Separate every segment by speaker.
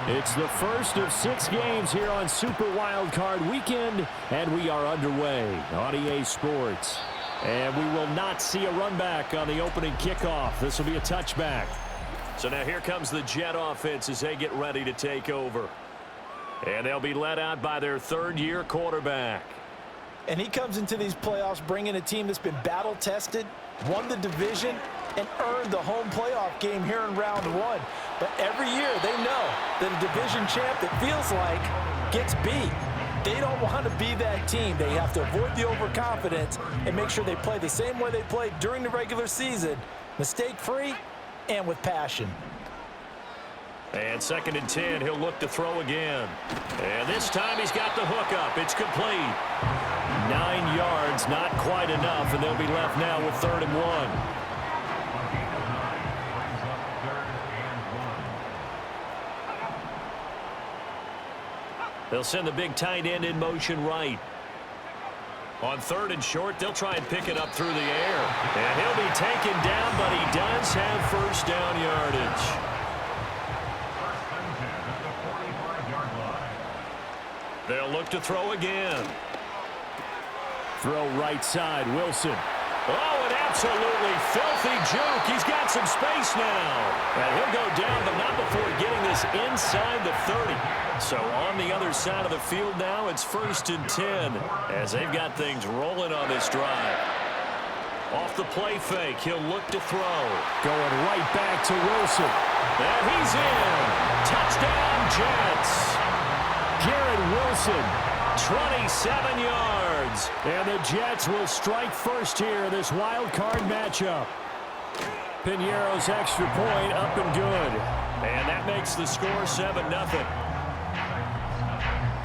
Speaker 1: It's the first of 6 games here on Super Wildcard Weekend, and we are underway on EA Sports. And we will not see a run back on the opening kickoff. This will be a touchback. So now here comes the Jet offense as they get ready to take over. And they'll be led out by their third-year quarterback.
Speaker 2: And he comes into these playoffs bringing a team that's been battle-tested, won the division, and earned the home playoff game here in round 1. But every year they know that a division champ that feels like gets beat. They don't want to be that team. They have to avoid the overconfidence and make sure they play the same way they played during the regular season, mistake-free and with passion.
Speaker 1: And 2nd and 10, he'll look to throw again. And this time he's got the hook up. It's complete. 9 yards, not quite enough, and they'll be left now with 3rd and 1. They'll send the big tight end in motion right. On 3rd and short, they'll try and pick it up through the air. And he'll be taken down, but he does have first down yardage. They'll look to throw again. Throw right side, Wilson. Oh, an absolutely filthy juke. He's got some space now. And he'll go down, but not before getting this inside the 30. So on the other side of the field now, it's 1st and 10 as they've got things rolling on this drive. Off the play fake, he'll look to throw. Going right back to Wilson. And he's in. Touchdown, Jets. Garrett Wilson. 27 yards. And the Jets will strike first here in this wild card matchup. Piñeiro's extra point up and good. And that makes the score 7-0.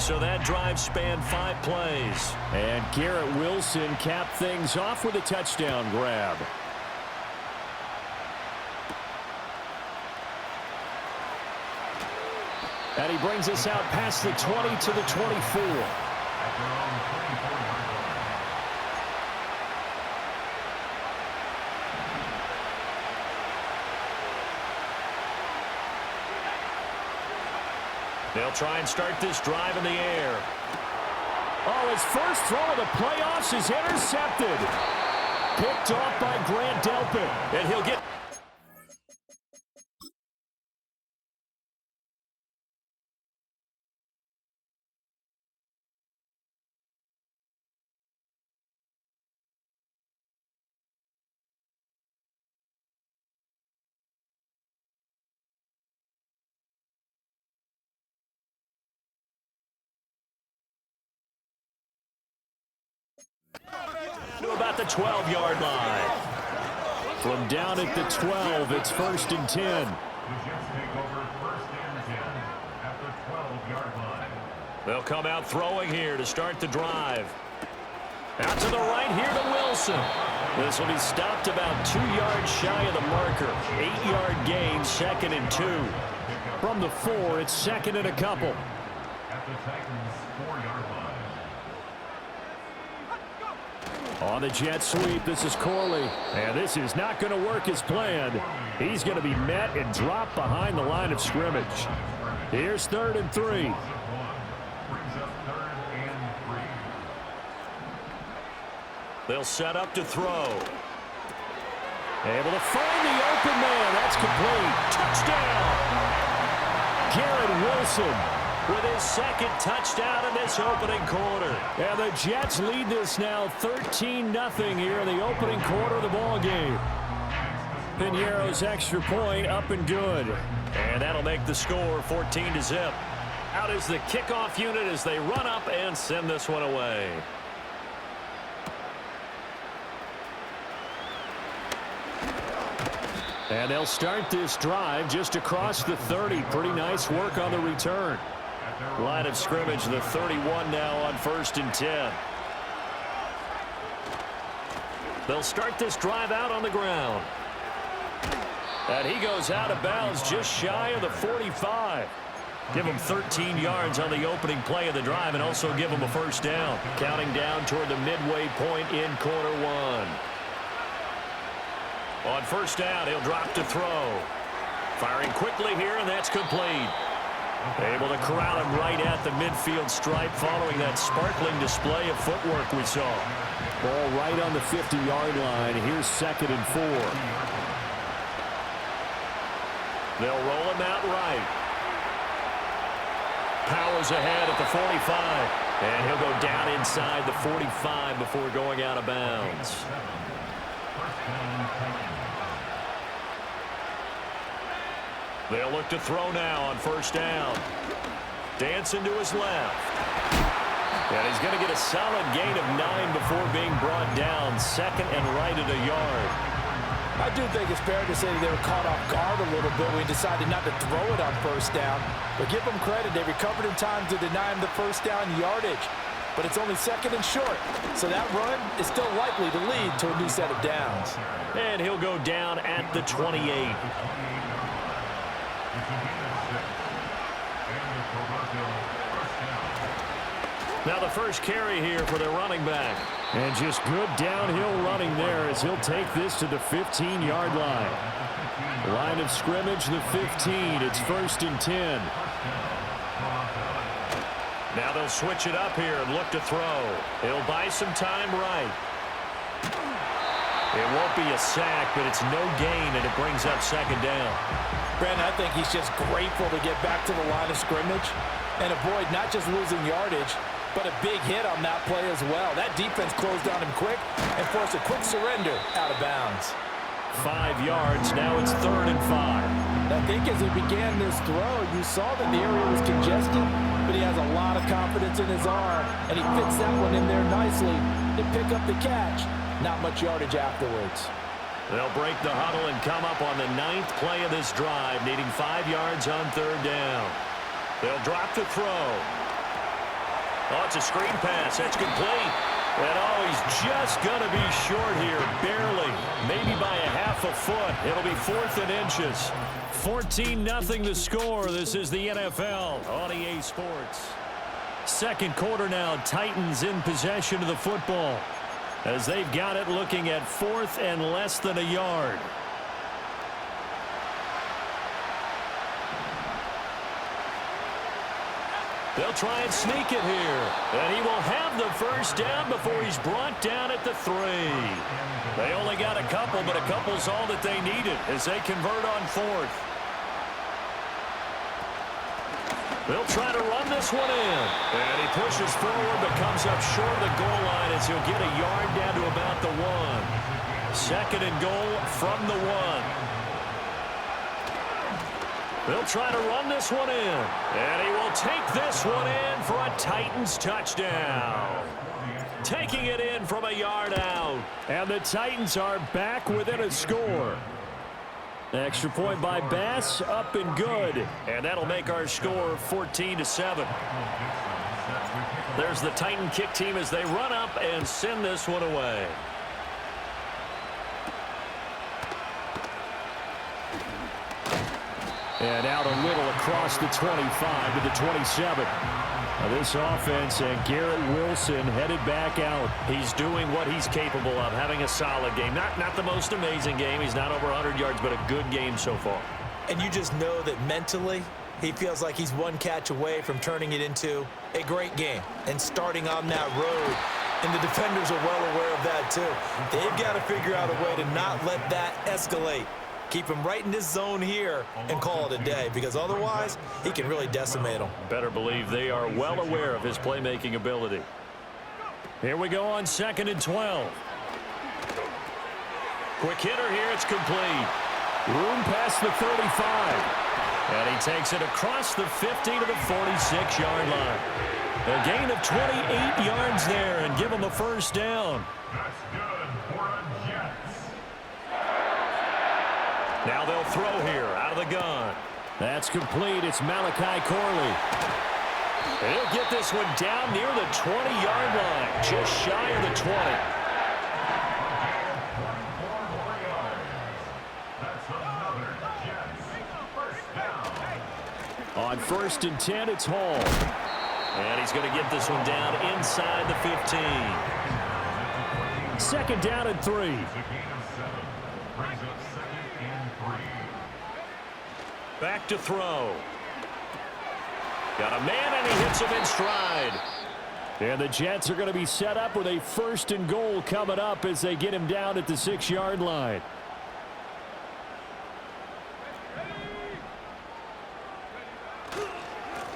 Speaker 1: So that drive spanned 5 plays. And Garrett Wilson capped things off with a touchdown grab. And he brings us out past the 20 to the 24. They'll try and start this drive in the air. Oh, his first throw of the playoffs is intercepted. Picked off by Grant Delpit. And he'll get... to about the 12-yard line. From down at the 12, it's 1st and 10. They'll come out throwing here to start the drive. Out to the right here to Wilson. This will be stopped about 2 yards shy of the marker. 8-yard gain, 2nd and 2. From the 4, it's 2nd and a couple.
Speaker 3: At the Titans' 4-yard line.
Speaker 1: On the jet sweep, this is Corley. And this is not going to work as planned. He's going to be met and dropped behind the line of scrimmage. Here's 3rd and 3. They'll set up to throw. Able to find the open man. That's complete. Touchdown! Garrett Wilson with his 2nd touchdown in this opening quarter. And the Jets lead this now 13-0 here in the opening quarter of the ballgame. Piñeiro's extra point up and good. And that'll make the score 14-0. Out is the kickoff unit as they run up and send this one away. And they'll start this drive just across the 30. Pretty nice work on the return. Line of scrimmage, the 31 now on 1st and 10. They'll start this drive out on the ground. And he goes out of bounds just shy of the 45. Give him 13 yards on the opening play of the drive and also give him a first down. Counting down toward the midway point in quarter 1. On first down, he'll drop to throw. Firing quickly here, and that's complete. Able to corral him right at the midfield stripe following that sparkling display of footwork we saw.
Speaker 4: Ball right on the 50-yard line. Here's 2nd and 4.
Speaker 1: They'll roll him out right. Powers ahead at the 45. And he'll go down inside the 45 before going out of bounds. They'll look to throw now on 1st down. Dancing to his left. And he's going to get a solid gain of 9 before being brought down. 2nd and right at a yard.
Speaker 2: I do think it's fair to say that they were caught off guard a little bit when we decided not to throw it on 1st down. But give them credit. They recovered in time to deny him the 1st down yardage. But it's only 2nd and short. So that run is still likely to lead to a new set of downs.
Speaker 1: And he'll go down at the 28. Now the first carry here for their running back.
Speaker 4: And just good downhill running there as he'll take this to the 15-yard line. Line of scrimmage, the 15. It's 1st and 10.
Speaker 1: Now they'll switch it up here and look to throw. He'll buy some time right. It won't be a sack, but it's no gain, and it brings up 2nd down.
Speaker 2: Brandon, I think he's just grateful to get back to the line of scrimmage and avoid not just losing yardage, but a big hit on that play as well. That defense closed on him quick and forced a quick surrender out of bounds.
Speaker 1: 5 yards. Now it's 3rd and 5.
Speaker 2: I think as he began this throw, you saw that the area was congested, but he has a lot of confidence in his arm, and he fits that one in there nicely to pick up the catch. Not much yardage afterwards.
Speaker 1: They'll break the huddle and come up on the 9th play of this drive, needing 5 yards on 3rd down. They'll drop to throw. Oh, it's a screen pass. That's complete. And oh, he's just going to be short here, barely. Maybe by a half a foot. It'll be 4th and inches. 14-0 the score. This is the NFL on EA Sports. 2nd quarter now. Titans in possession of the football as they've got it looking at 4th and less than a yard. They'll try and sneak it here. And he will have the 1st down before he's brought down at the 3. They only got a couple, but a couple's all that they needed as they convert on 4th. They'll try to run this one in. And he pushes forward but comes up short of the goal line as he'll get a yard down to about the 1. 2nd and goal from the 1. They'll try to run this one in. And he will take this one in for a Titans touchdown. Taking it in from a yard out.
Speaker 4: And the Titans are back within a score. Extra point by Bass, up and good.
Speaker 1: And that'll make our score 14-7. There's the Titan kick team as they run up and send this one away.
Speaker 4: And out a little across the 25 to the 27. This offense and Garrett Wilson headed back out.
Speaker 1: He's doing what he's capable of, having a solid game. Not the most amazing game. He's not over 100 yards, but a good game so far.
Speaker 2: And you just know that mentally, he feels like he's one catch away from turning it into a great game and starting on that road. And the defenders are well aware of that, too. They've got to figure out a way to not let that escalate. Keep him right in this zone here and call it a day, because otherwise he can really decimate them.
Speaker 1: Better believe they are well aware of his playmaking ability.
Speaker 4: Here we go on 2nd and 12.
Speaker 1: Quick hitter here. It's complete.
Speaker 4: Room past the 35.
Speaker 1: And he takes it across the 50 to the 46-yard line. A gain of 28 yards there and give him a 1st down.
Speaker 3: That's good for a Jets.
Speaker 1: Now they'll throw here out of the gun.
Speaker 4: That's complete. It's Malachi Corley.
Speaker 1: And he'll get this one down near the 20-yard line, just shy of the 20.
Speaker 4: On 1st and 10, it's Hall.
Speaker 1: And he's going to get this one down inside the 15.
Speaker 4: 2nd down and 3.
Speaker 1: Back to throw. Got a man, and he hits him in stride.
Speaker 4: And the Jets are going to be set up with a 1st and goal coming up as they get him down at the 6-yard line.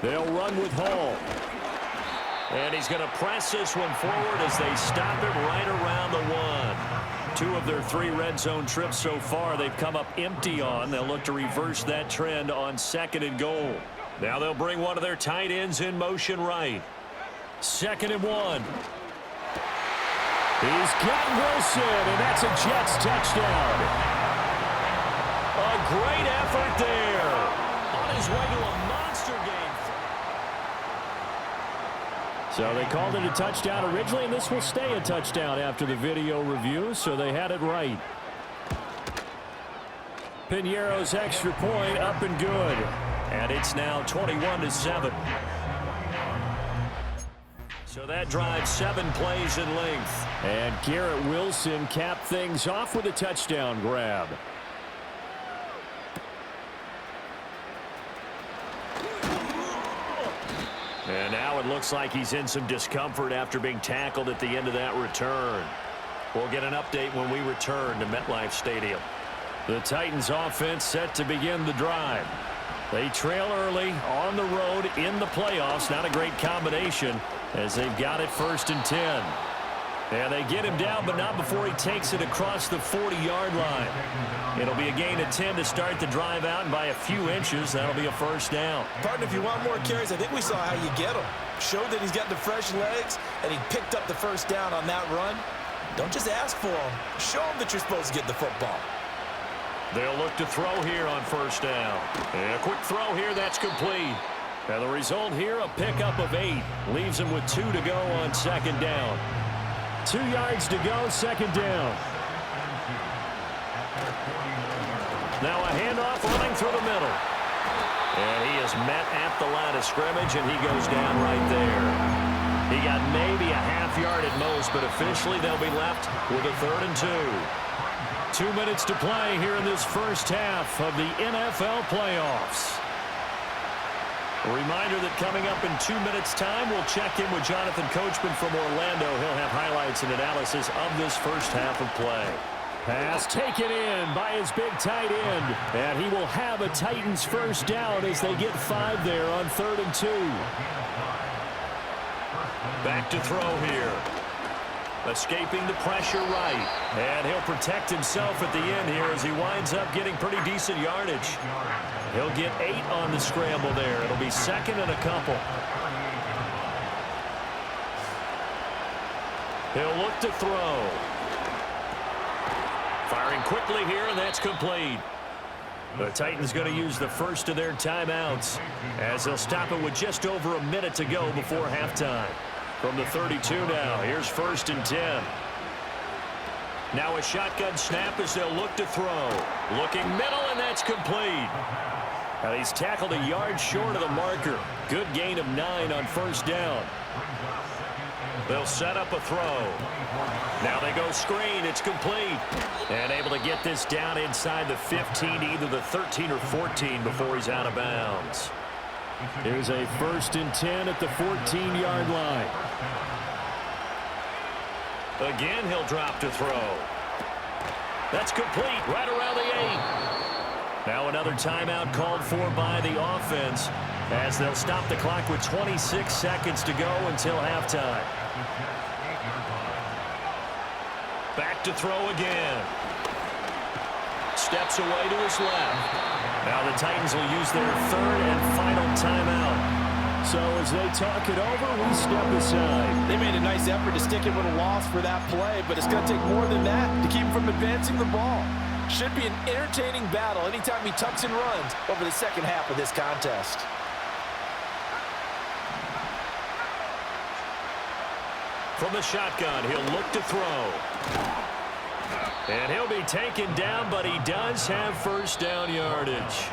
Speaker 4: They'll run with Hall.
Speaker 1: And he's going to press this one forward as they stop it right around the 1. 2 of their 3 red zone trips so far they've come up empty on. They'll look to reverse that trend on 2nd and goal. Now they'll bring one of their tight ends in motion right. 2nd and 1.
Speaker 4: He's got Wilson, and that's a Jets touchdown.
Speaker 1: A great effort there. On his way to a monster game.
Speaker 4: So they called it a touchdown originally, and this will stay a touchdown after the video review, so they had it right. Piñeiro's extra point up and good.
Speaker 1: And it's now 21-7. So that drives 7 plays in length.
Speaker 4: And Garrett Wilson capped things off with a touchdown grab.
Speaker 1: And now it looks like he's in some discomfort after being tackled at the end of that return. We'll get an update when we return to MetLife Stadium.
Speaker 4: The Titans offense set to begin the drive. They trail early on the road in the playoffs. Not a great combination as they've got it 1st and 10. And they get him down, but not before he takes it across the 40-yard line. It'll be a gain of 10 to start the drive out, and by a few inches, that'll be a 1st down.
Speaker 2: Partner, if you want more carries, I think we saw how you get him. Showed that he's got the fresh legs, and he picked up the 1st down on that run. Don't just ask for him. Show him that you're supposed to get the football.
Speaker 1: They'll look to throw here on 1st down. And a quick throw here, that's complete.
Speaker 4: And the result here, a pickup of 8. Leaves him with 2 to go on 2nd down. 2 yards to go, 2nd down.
Speaker 1: Now a handoff running through the middle. And he is met at the line of scrimmage, and he goes down right there. He got maybe a half yard at most, but officially they'll be left with a 3rd and 2.
Speaker 4: 2 minutes to play here in this 1st half of the NFL playoffs.
Speaker 1: A reminder that coming up in 2 minutes' time, we'll check in with Jonathan Coachman from Orlando. He'll have highlights and analysis of this 1st half of play.
Speaker 4: Pass taken in by his big tight end. And he will have a Titans 1st down as they get 5 there on 3rd and 2.
Speaker 1: Back to throw here. Escaping the pressure right. And he'll protect himself at the end here as he winds up getting pretty decent yardage. He'll get 8 on the scramble there. It'll be 2nd and a couple. He'll look to throw. Firing quickly here, and that's complete. The Titans going to use the 1st of their timeouts as they'll stop it with just over a minute to go before halftime. From the 32 now, here's 1st and 10. Now a shotgun snap as they'll look to throw. Looking middle, and that's complete. And he's tackled a yard short of the marker. Good gain of 9 on 1st down. They'll set up a throw. Now they go screen. It's complete. And able to get this down inside the 15, either the 13 or 14 before he's out of bounds.
Speaker 4: Here's a 1st and 10 at the 14-yard line.
Speaker 1: Again, he'll drop to throw. That's complete right around the 8. Now another timeout called for by the offense as they'll stop the clock with 26 seconds to go until halftime. Back to throw again. Steps away to his left. Now the Titans will use their 3rd and final timeout.
Speaker 4: So as they talk it over, we step aside.
Speaker 2: They made a nice effort to stick it with a loss for that play, but it's going to take more than that to keep him from advancing the ball. Should be an entertaining battle anytime he tucks and runs over the 2nd half of this contest.
Speaker 1: From the shotgun, he'll look to throw. And he'll be taken down, but he does have 1st down yardage.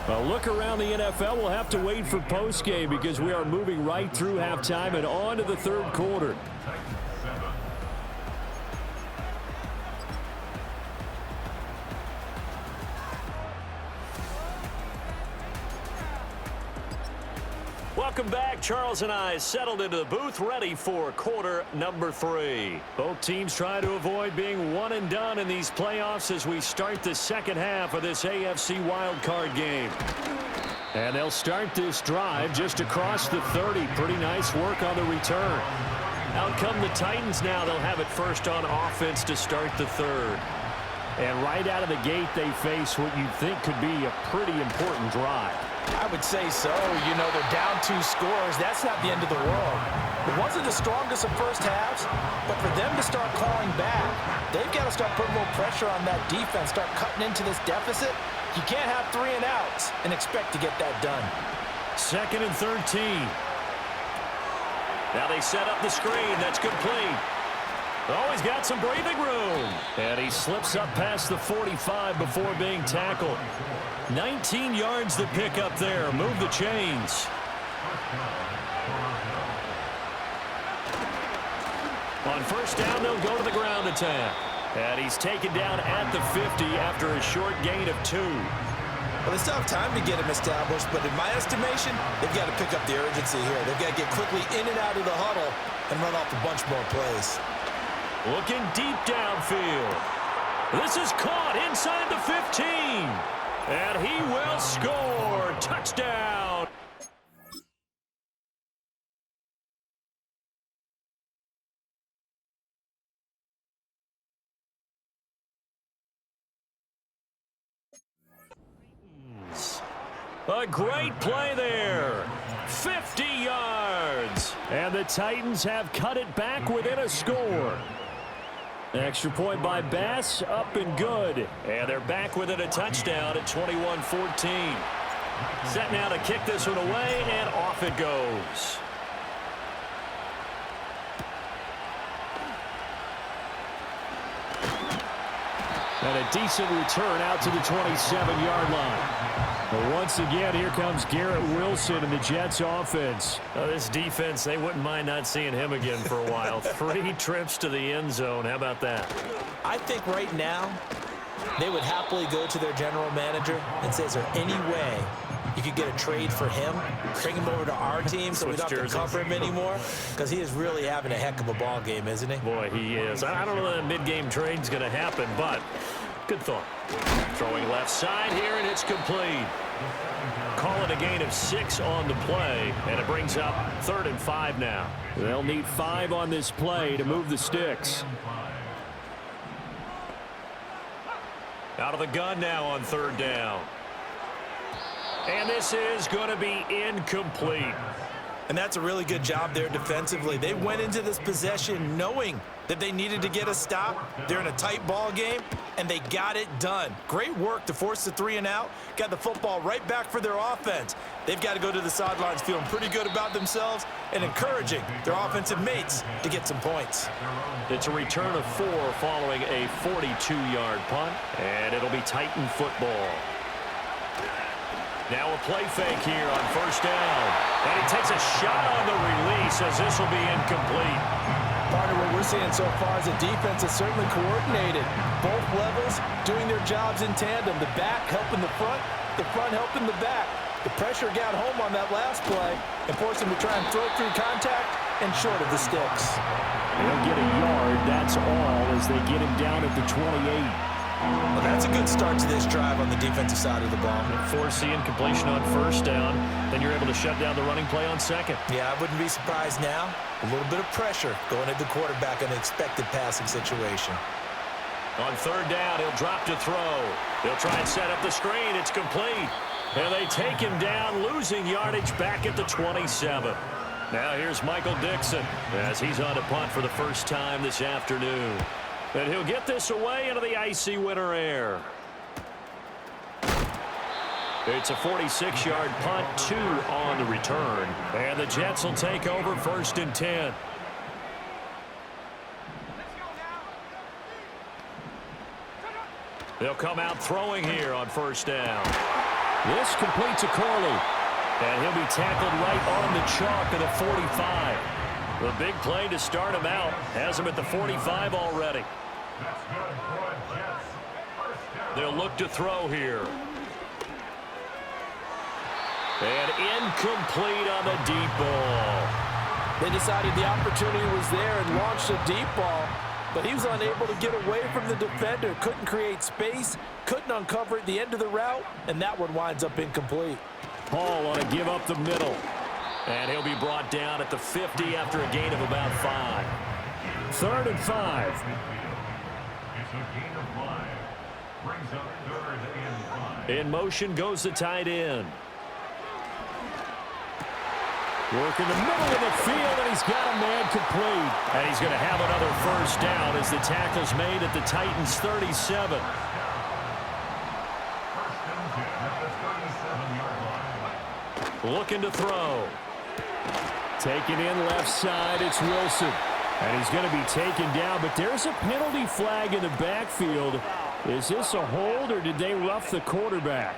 Speaker 4: A look around the NFL. We'll have to wait for postgame because we are moving right through halftime and on to the 3rd quarter.
Speaker 1: Welcome back. Charles and I settled into the booth, ready for quarter number 3.
Speaker 4: Both teams try to avoid being one and done in these playoffs as we start the second half of this AFC Wildcard game. And they'll start this drive just across the 30. Pretty nice work on the return. Out come the Titans now. They'll have it first on offense to start the third. And right out of the gate, they face what you'd think could be a pretty important drive.
Speaker 2: I would say so. You know, they're down 2 scores. That's not the end of the world. It wasn't the strongest of first halves, but for them to start clawing back, they've got to start putting a little pressure on that defense, start cutting into this deficit. You can't have 3 and outs and expect to get that done.
Speaker 4: 2nd and 13.
Speaker 1: Now they set up the screen. That's complete.
Speaker 4: Oh, he's got some breathing room. And he slips up past the 45 before being tackled. 19 yards to pick up there. Move the chains. On first down, they'll go to the ground attack. And he's taken down at the 50 after a short gain of 2.
Speaker 2: Well, they still have time to get him established, but in my estimation, they've got to pick up the urgency here. They've got to get quickly in and out of the huddle and run off a bunch more plays.
Speaker 1: Looking deep downfield. This is caught inside the 15. And he will score. Touchdown. A great play there. 50 yards.
Speaker 4: And the Titans have cut it back within a score. Extra point by Bass, up and good.
Speaker 1: And they're back within a touchdown at 21-14. Set now to kick this one away, and off it goes.
Speaker 4: And a decent return out to the 27-yard line. But once again, here comes Garrett Wilson and the Jets offense.
Speaker 1: This defense, they wouldn't mind not seeing him again for a while. 3 trips to the end zone. How about that?
Speaker 2: I think right now they would happily go to their general manager and say, is there any way you could get a trade for him, bring him over to our team so we don't have to cover him anymore? Because he is really having a heck of a ball game, isn't he?
Speaker 1: Boy, he is. I don't know that a mid-game trade's going to happen, but good thought. Throwing left side here, and it's complete. Call it a gain of 6 on the play, and it brings up 3rd and 5 now.
Speaker 4: They'll need 5 on this play to move the sticks.
Speaker 1: Out of the gun now on 3rd down. And this is going to be incomplete.
Speaker 2: And that's a really good job there defensively. They went into this possession knowing that they needed to get a stop. They're in a tight ball game, and they got it done. Great work to force the 3 and out. Got the football right back for their offense. They've got to go to the sidelines feeling pretty good about themselves and encouraging their offensive mates to get some points.
Speaker 1: It's a return of 4 following a 42-yard punt, and it'll be Titan football. Now a play fake here on first down. And he takes a shot on the release as this will be incomplete.
Speaker 2: Part of what we're seeing so far is the defense is certainly coordinated. Both levels doing their jobs in tandem. The back helping the front helping the back. The pressure got home on that last play and forced him to try and throw through contact and short of the sticks.
Speaker 4: They'll get a yard, that's all, as they get him down at the 28.
Speaker 2: Well, that's a good start to this drive on the defensive side of the ball.
Speaker 1: Force the incompletion on first down. Then you're able to shut down the running play on second.
Speaker 2: Yeah, I wouldn't be surprised now. A little bit of pressure going at the quarterback in an expected passing situation.
Speaker 1: On 3rd down, he'll drop to throw. He'll try and set up the screen. It's complete. And they take him down, losing yardage back at the 27. Now here's Michael Dixon as he's on a punt for the first time this afternoon. And he'll get this away into the icy winter air. It's a 46-yard punt, 2 on the return. And the Jets will take over 1st and 10. They'll come out throwing here on first down.
Speaker 4: This completes a Corley.
Speaker 1: And he'll be tackled right on the chalk of the 45. The big play to start him out has him at the 45 already. They'll look to throw here.
Speaker 4: And incomplete on the deep ball.
Speaker 2: They decided the opportunity was there and launched a deep ball, but he was unable to get away from the defender. Couldn't create space, couldn't uncover at the end of the route, and that one winds up incomplete.
Speaker 4: Hall on a give up the middle. And he'll be brought down at the 50 after a gain of about 5. 3rd and 5.
Speaker 3: It's a gain of 5. Brings up 3rd and 5.
Speaker 4: In motion goes the tight end. Work in the middle of the field, and he's got a man complete. And he's going to have another first down as the tackle's made at the Titans' 37.
Speaker 3: First and 10 at the 37-yard line.
Speaker 4: Looking to throw. Taken in left side, it's Wilson. And he's going to be taken down, but there's a penalty flag in the backfield. Is this a hold, or did they rough the quarterback?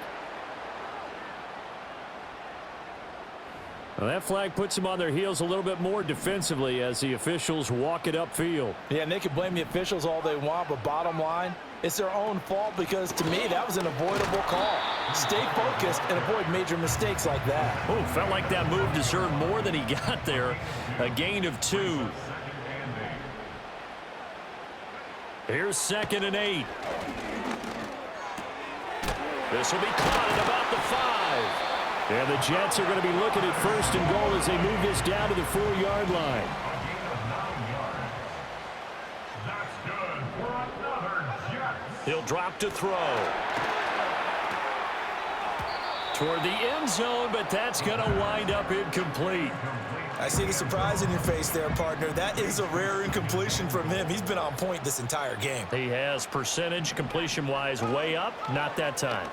Speaker 4: Well, that flag puts them on their heels a little bit more defensively as the officials walk it upfield.
Speaker 2: Yeah, and they can blame the officials all they want, but bottom line, it's their own fault because, to me, that was an avoidable call. Stay focused and avoid major mistakes like that.
Speaker 4: Oh, felt like that move deserved more than he got there. A gain of 2. Here's 2nd and 8. This will be caught at about the 5. And the Jets are going to be looking at 1st and goal as they move this down to the 4-yard line.
Speaker 3: That's good for another Jets.
Speaker 4: He'll drop to throw. Toward the end zone, but that's going to wind up incomplete.
Speaker 2: I see the surprise in your face there, partner. That is a rare incompletion from him. He's been on point this entire game.
Speaker 4: He has percentage completion-wise way up, not that time.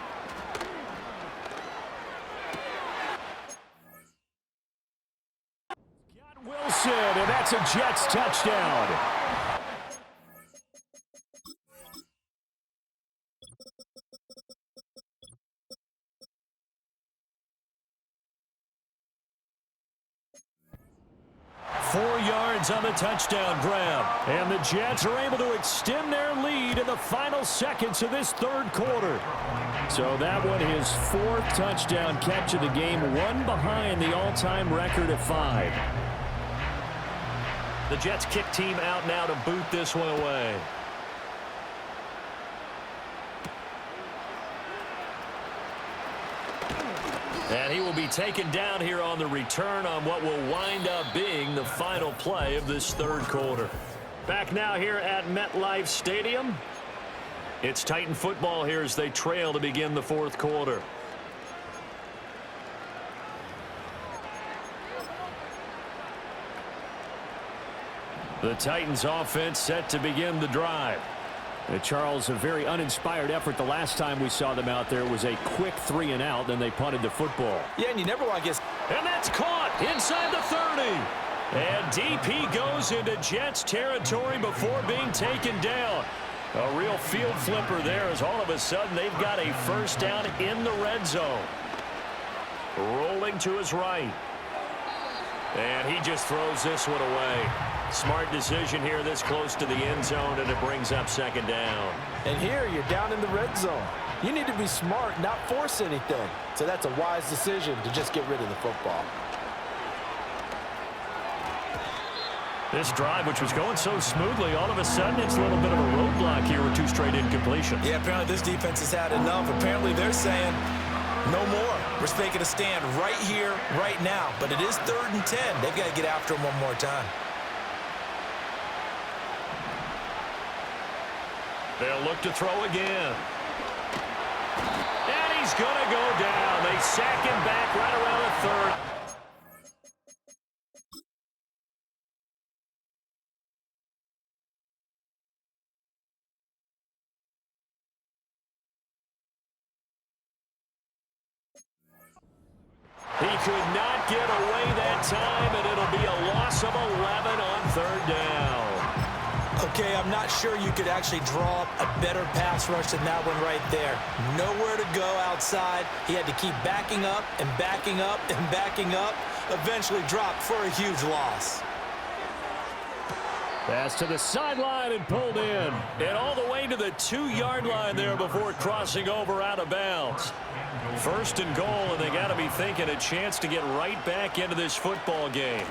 Speaker 4: Wilson, and that's a Jets touchdown. Four yards on the touchdown grab. And the Jets are able to extend their lead in the final seconds of this 3rd quarter. So that one is 4th touchdown catch of the game, one behind the all-time record of 5. The Jets kick team out now to boot this one away. And he will be taken down here on the return on what will wind up being the final play of this 3rd quarter. Back now here at MetLife Stadium. It's Titan football here as they trail to begin the 4th quarter. The Titans offense set to begin the drive. Charles, a very uninspired effort the last time we saw them out there. It was a quick 3 and out, then they punted the football.
Speaker 2: Yeah, and you never want to get...
Speaker 4: And that's caught inside the 30. And DP goes into Jets territory before being taken down. A real field flipper there as all of a sudden they've got a first down in the red zone. Rolling to his right. And he just throws this one away. Smart decision here this close to the end zone, and it brings up 2nd down.
Speaker 2: And here you're down in the red zone. You need to be smart, not force anything. So that's a wise decision to just get rid of the football.
Speaker 4: This drive, which was going so smoothly, all of a sudden it's a little bit of a roadblock here with 2 straight incompletions.
Speaker 2: Yeah, apparently this defense has had enough. Apparently they're saying no more. We're making a stand right here, right now. But it is 3rd and 10. They've got to get after him one more time.
Speaker 4: They'll look to throw again. And he's going to go down. They sack him back right around the 3rd. He could not get away that time, and it'll be a loss of 11 on 3rd down.
Speaker 2: Okay, I'm not sure you could actually draw up a better pass rush than that one right there. Nowhere to go outside. He had to keep backing up and backing up and backing up. Eventually dropped for a huge loss.
Speaker 4: Pass to the sideline and pulled in.
Speaker 1: And all the way to the 2-yard line there before crossing over out of bounds. First and goal, and they got to be thinking a chance to get right back into this football game.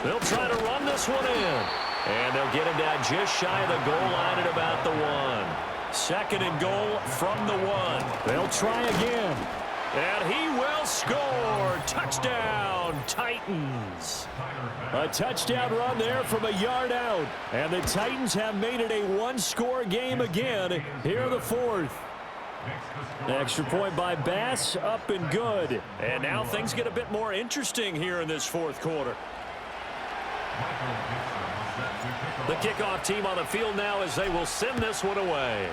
Speaker 1: They'll try to run this one in. And they'll get him down just shy of the goal line at about the 1. Second and goal from the 1.
Speaker 4: They'll try again.
Speaker 1: And he will score. Touchdown, Titans.
Speaker 4: A touchdown run there from a yard out. And the Titans have made it a one-score game again here in the 4th. Extra point by Bass, up and good.
Speaker 1: And now things get a bit more interesting here in this 4th quarter. The kickoff team on the field now as they will send this one away.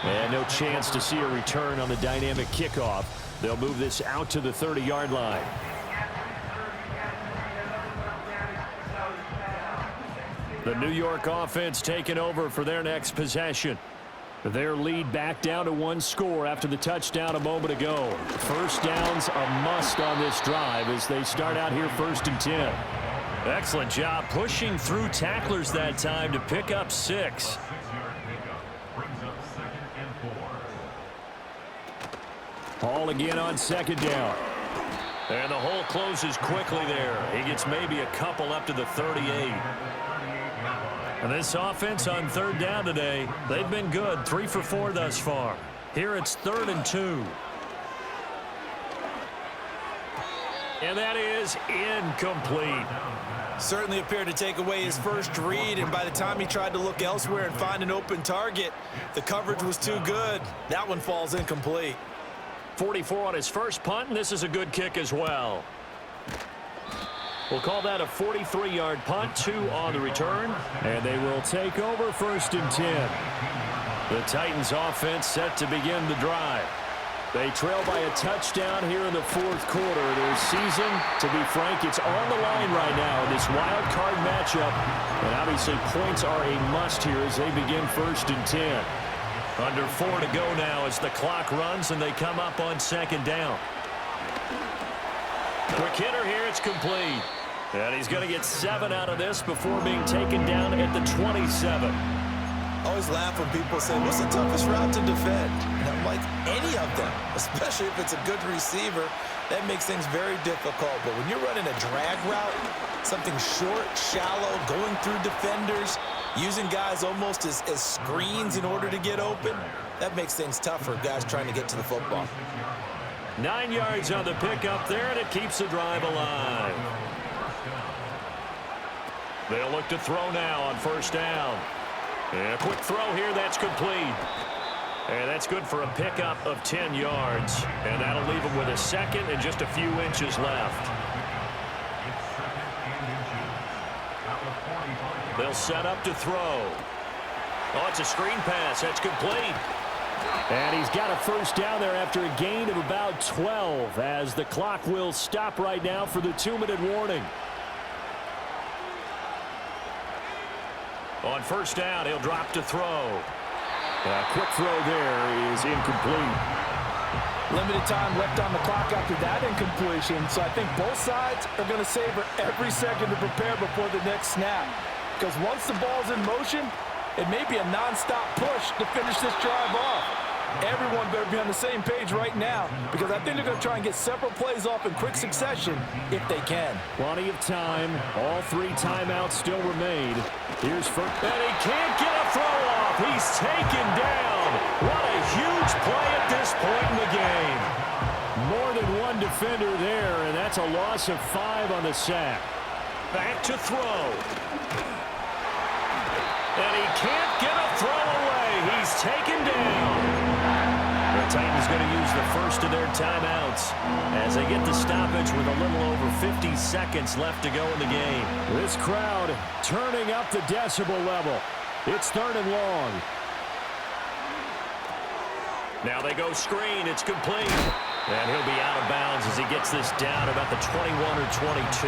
Speaker 4: And no chance to see a return on the dynamic kickoff. They'll move this out to the 30-yard line. The New York offense taking over for their next possession. Their lead back down to 1 score after the touchdown a moment ago. First down's a must on this drive as they start out here 1st and 10.
Speaker 1: Excellent job pushing through tacklers that time to pick up 6.
Speaker 4: Hall again on 2nd down.
Speaker 1: And the hole closes quickly there. He gets maybe a couple up to the 38. And this offense on 3rd down today, they've been good. 3 for 4 thus far. Here it's 3rd and 2. And that is incomplete.
Speaker 2: Certainly appeared to take away his first read, and by the time he tried to look elsewhere and find an open target, the coverage was too good. That one falls incomplete.
Speaker 1: 44 on his first punt, and this is a good kick as well. We'll call that a 43-yard punt, 2 on the return.
Speaker 4: And they will take over 1st and 10.
Speaker 1: The Titans offense set to begin the drive.
Speaker 4: They trail by a touchdown here in the 4th quarter. Their season, to be frank, it's on the line right now in this wild card matchup. And obviously points are a must here as they begin 1st and 10.
Speaker 1: Under 4 to go now as the clock runs and they come up on 2nd down. Quick hitter here, it's complete. And he's going to get 7 out of this before being taken down at the 27.
Speaker 2: Always laugh when people say, what's the toughest route to defend? And I'm like, any of them, especially if it's a good receiver. That makes things very difficult. But when you're running a drag route, something short, shallow, going through defenders, using guys almost as screens in order to get open, that makes things tough for guys trying to get to the football.
Speaker 1: 9 yards on the pickup there, and it keeps the drive alive. They'll look to throw now on 1st down. And a quick throw here, that's complete. And that's good for a pickup of 10 yards. And that'll leave them with a 2nd and just a few inches left. They'll set up to throw. Oh, it's a screen pass. That's complete.
Speaker 4: And he's got a 1st down there after a gain of about 12 as the clock will stop right now for the 2-minute warning.
Speaker 1: On 1st down, he'll drop to throw.
Speaker 4: A quick throw there is incomplete.
Speaker 2: Limited time left on the clock after that incompletion, so I think both sides are going to savor every second to prepare before the next snap. Because once the ball's in motion, it may be a non-stop push to finish this drive off. Everyone better be on the same page right now because I think they're going to try and get several plays off in quick succession if they can.
Speaker 4: Plenty of time. All 3 timeouts still remain. Here's first.
Speaker 1: And he can't get a throw off. He's taken down. What a huge play at this point in the game.
Speaker 4: More than one defender there, and that's a loss of 5 on the sack.
Speaker 1: Back to throw. And he can't get a throw away. He's taken down. The Titans going to use the first of their timeouts as they get the stoppage with a little over 50 seconds left to go in the game.
Speaker 4: This crowd turning up the decibel level. It's 3rd and long.
Speaker 1: Now they go screen. It's complete. And he'll be out of bounds as he gets this down about the 21 or 22.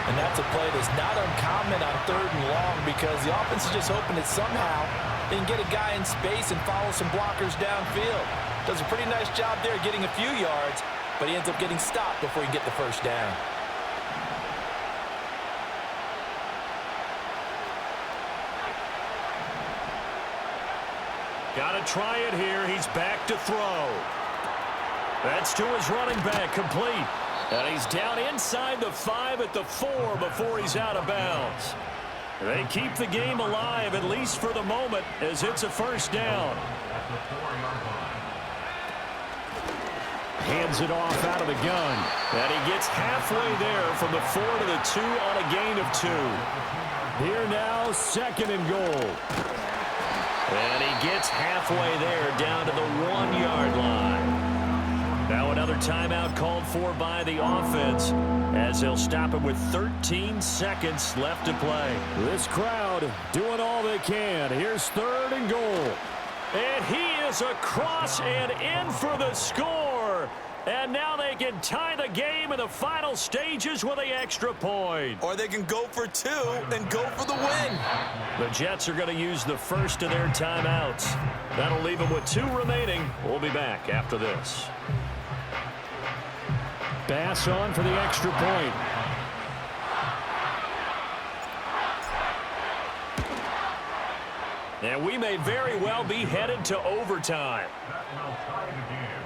Speaker 2: And that's a play that's not uncommon on 3rd and long because the offense is just hoping that somehow they can get a guy in space and follow some blockers downfield. Does a pretty nice job there getting a few yards, but he ends up getting stopped before he can get the 1st down.
Speaker 4: Got to try it here. He's back to throw. That's to his running back, complete. And he's down inside the 5 at the 4 before he's out of bounds. They keep the game alive, at least for the moment, as it's a first down. Hands it off out of the gun. And he gets halfway there from the 4 to the 2 on a gain of 2. Here now, 2nd and goal. And he gets halfway there down to the 1-yard line. Now another timeout called for by the offense as they'll stop it with 13 seconds left to play. This crowd doing all they can. Here's 3rd and goal. And he is across and in for the score. And now they can tie the game in the final stages with the extra point.
Speaker 2: Or they can go for 2 and go for the win.
Speaker 4: The Jets are going to use the first of their timeouts. That'll leave them with 2 remaining. We'll be back after this. Bass on for the extra point. And we may very well be headed to overtime.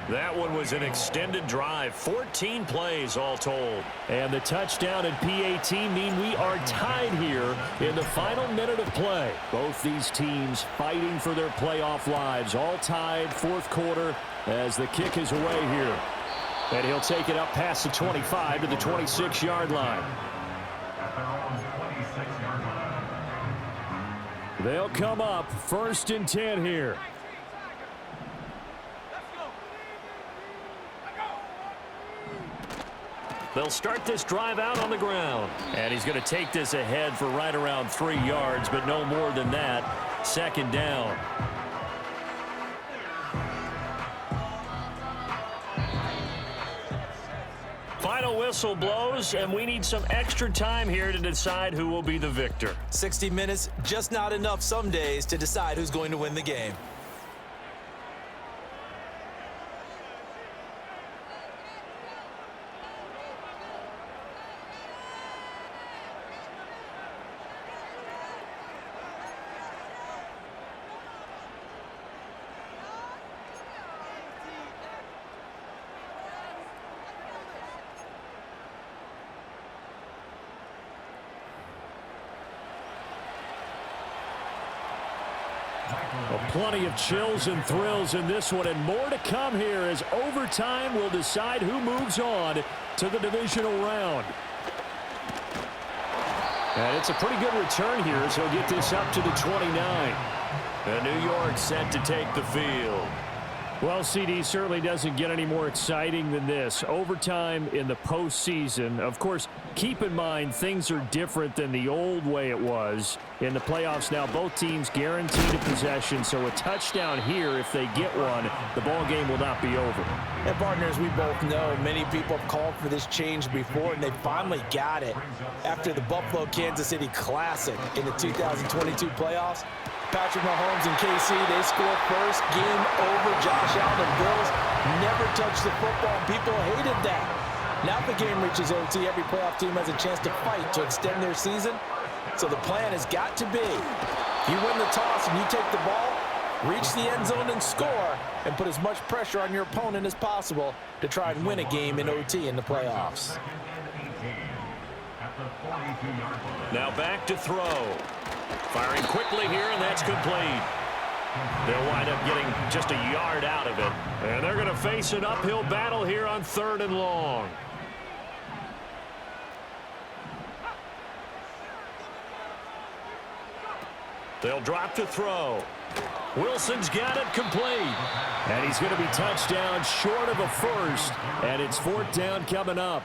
Speaker 4: That one was an extended drive, 14 plays all told. And the touchdown and PAT mean we are tied here in the final minute of play. Both these teams fighting for their playoff lives, all tied, 4th quarter as the kick is away here. And he'll take it up past the 25 to the 26-yard line. They'll come up 1st and 10 here. They'll start this drive out on the ground. And he's going to take this ahead for right around 3 yards, but no more than that. 2nd down. Final whistle blows, and we need some extra time here to decide who will be the victor.
Speaker 2: 60 minutes, just not enough some days to decide who's going to win the game.
Speaker 4: Well, plenty of chills and thrills in this one, and more to come here as overtime will decide who moves on to the divisional round. And it's a pretty good return here, so he'll get this up to the 29. And New York set to take the field. Well, CD certainly doesn't get any more exciting than this. Overtime in the postseason. Of course, keep in mind things are different than the old way it was. In the playoffs now, both teams guaranteed a possession, so a touchdown here, if they get one, the ball game will not be over.
Speaker 2: And partners, we both know many people have called for this change before, and they finally got it after the Buffalo-Kansas City Classic in the 2022 playoffs. Patrick Mahomes and KC, they score first. Game over. Josh Allen and Bills never touched the football. People hated that. Now if the game reaches OT, every playoff team has a chance to fight to extend their season. So the plan has got to be, you win the toss and you take the ball, reach the end zone and score, and put as much pressure on your opponent as possible to try and win a game in OT in the playoffs.
Speaker 4: Now back to throw. Firing quickly here, and that's complete. They'll wind up getting just a yard out of it. And they're going to face an uphill battle here on 3rd and long. They'll drop to throw. Wilson's got it complete. And he's going to be touchdown short of a first. And it's 4th down coming up.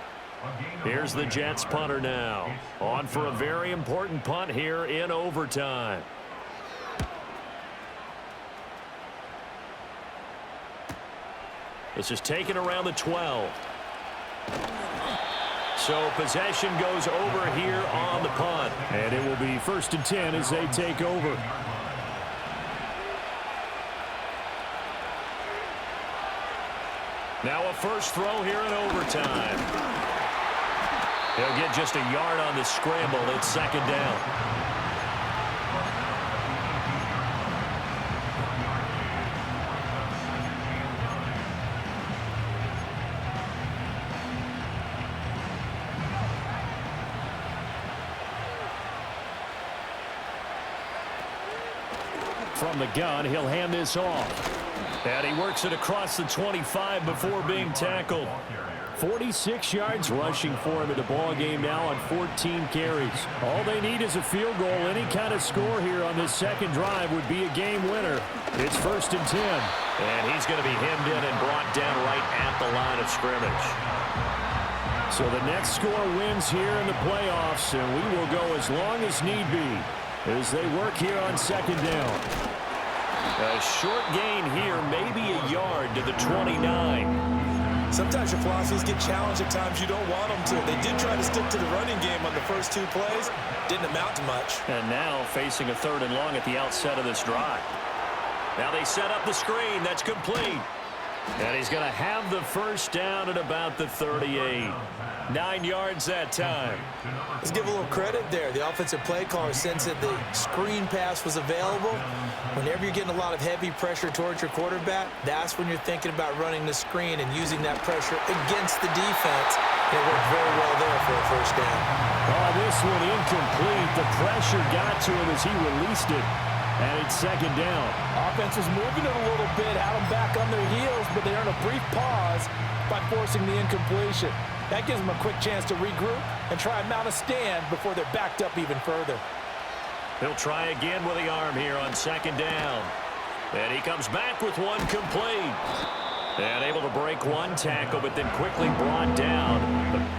Speaker 4: Here's the Jets punter now. On for a very important punt here in overtime. This is taken around the 12. So possession goes over here on the punt. And it will be 1st and 10 as they take over. Now a first throw here in overtime. He'll get just a yard on the scramble. It's 2nd down. From the gun, he'll hand this off. And he works it across the 25 before being tackled. 46 yards rushing for him in the ball game now on 14 carries. All they need is a field goal. Any kind of score here on this second drive would be a game winner. It's 1st and 10.
Speaker 1: And he's going to be hemmed in and brought down right at the line of scrimmage.
Speaker 4: So the next score wins here in the playoffs, and we will go as long as need be as they work here on 2nd down.
Speaker 1: A short gain here, maybe a yard to the 29.
Speaker 2: Sometimes your philosophies get challenged at times you don't want them to. They did try to stick to the running game on the first 2 plays. Didn't amount to much.
Speaker 1: And now facing a 3rd and long at the outset of this drive. Now they set up the screen. That's complete.
Speaker 4: And he's going to have the first down at about the 38. 9 yards that time.
Speaker 2: Let's give a little credit there. The offensive play caller sensed that the screen pass was available. Whenever you're getting a lot of heavy pressure towards your quarterback, that's when you're thinking about running the screen and using that pressure against the defense. And it worked very well there for a first down.
Speaker 4: Oh, this one incomplete. The pressure got to him as he released it. And it's 2nd down.
Speaker 2: Offense was moving it a little bit, had them back on their heels, but they earned a brief pause by forcing the incompletion. That gives them a quick chance to regroup and try and mount a stand before they're backed up even further.
Speaker 1: He'll try again with the arm here on 2nd down. And he comes back with one complete. And able to break one tackle, but then quickly brought down.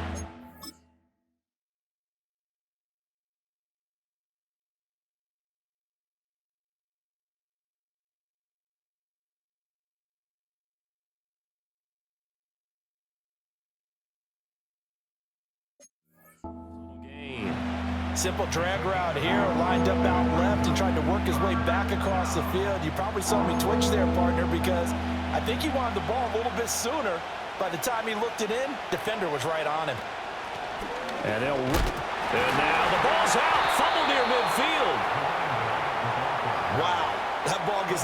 Speaker 2: Simple drag route here, lined up out left and tried to work his way back across the field. You probably saw me twitch there, partner, because I think he wanted the ball a little bit sooner. By the time he looked it in, defender was right on him.
Speaker 4: And
Speaker 1: now the ball's out. Fumble near midfield.
Speaker 2: Wow, that ball gets...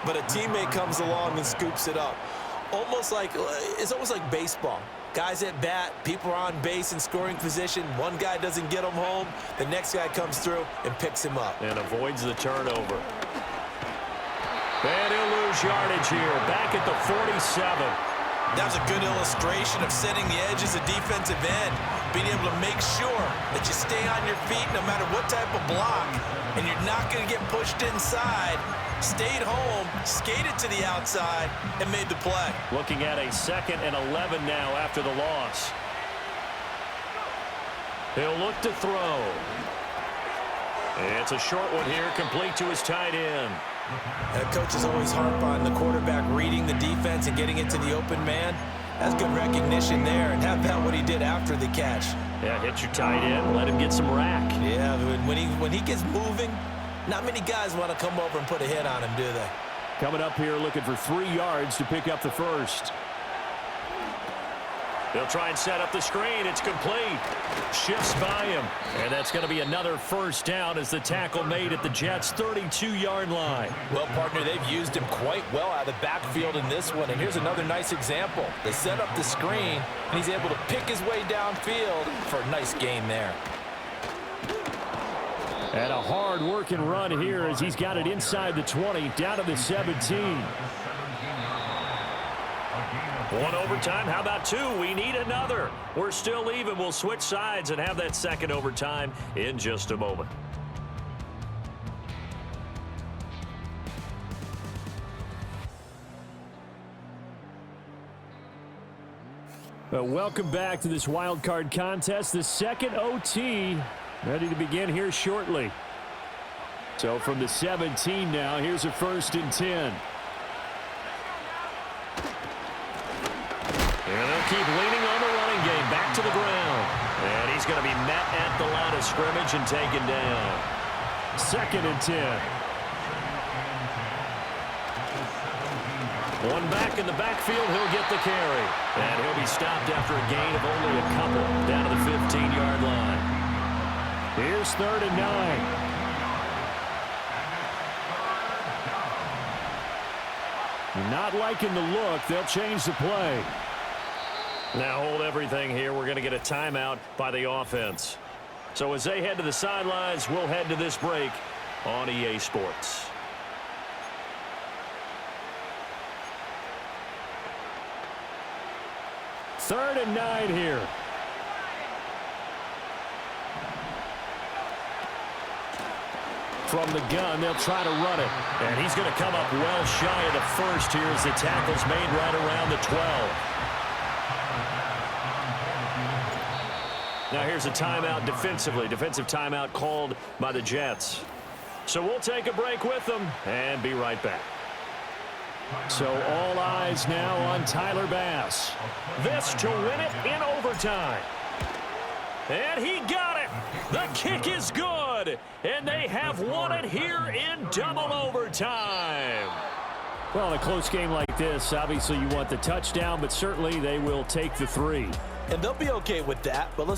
Speaker 2: But a teammate comes along and scoops it up. It's almost like baseball. Guys at bat, people are on base in scoring position. One guy doesn't get him home. The next guy comes through and picks him up.
Speaker 1: And avoids the turnover. And he'll lose yardage here. Back at the 47.
Speaker 2: That was a good illustration of setting the edge as a defensive end. Being able to make sure that you stay on your feet no matter what type of block. And you're not going to get pushed inside. Stayed home, skated to the outside, and made the play.
Speaker 1: Looking at a 2nd and 11 now after the loss. He'll look to throw. It's a short one here, complete to his tight end.
Speaker 2: Coaches always harp on the quarterback reading the defense and getting it to the open man. That's good recognition there, and how about what he did after the catch?
Speaker 1: Yeah, hit your tight end, let him get some rack.
Speaker 2: Yeah, when he gets moving, not many guys want to come over and put a hit on him, do they?
Speaker 4: Coming up here looking for 3 yards to pick up the first.
Speaker 1: They'll try and set up the screen. It's complete. Shifts by him. And that's going to be another first down as the tackle made at the Jets' 32-yard line.
Speaker 2: Well, partner, they've used him quite well out of the backfield in this one. And here's another nice example. They set up the screen, and he's able to pick his way downfield for a nice gain there.
Speaker 4: And a hard-working run here as he's got it inside the 20, down to the 17.
Speaker 1: One overtime. How about 2? We need another. We're still even. We'll switch sides and have that second overtime in just a moment.
Speaker 4: Welcome back to this wild card contest. The second OT ready to begin here shortly. So from the 17 now, here's a 1st and 10. And they'll keep leaning on the running game. Back to the ground. And he's going to be met at the line of scrimmage and taken down. 2nd and 10. One back in the backfield, he'll get the carry. And he'll be stopped after a gain of only a couple down to the 15-yard line. Here's 3rd and 9. Not liking the look. They'll change the play. Now hold everything here. We're going to get a timeout by the offense. So as they head to the sidelines, we'll head to this break on EA Sports. Third and 9 here. From the gun, they'll try to run it. And he's going to come up well shy of the first here as the tackle's made right around the 12. Now here's a timeout defensively. Defensive timeout called by the Jets. So we'll take a break with them and be right back. So all eyes now on Tyler Bass. This to win it in overtime. And he got it. The kick is good. And they have won it here in double overtime. Well, in a close game like this, obviously you want the touchdown, but certainly they will take the 3.
Speaker 2: And they'll be okay with that, but let's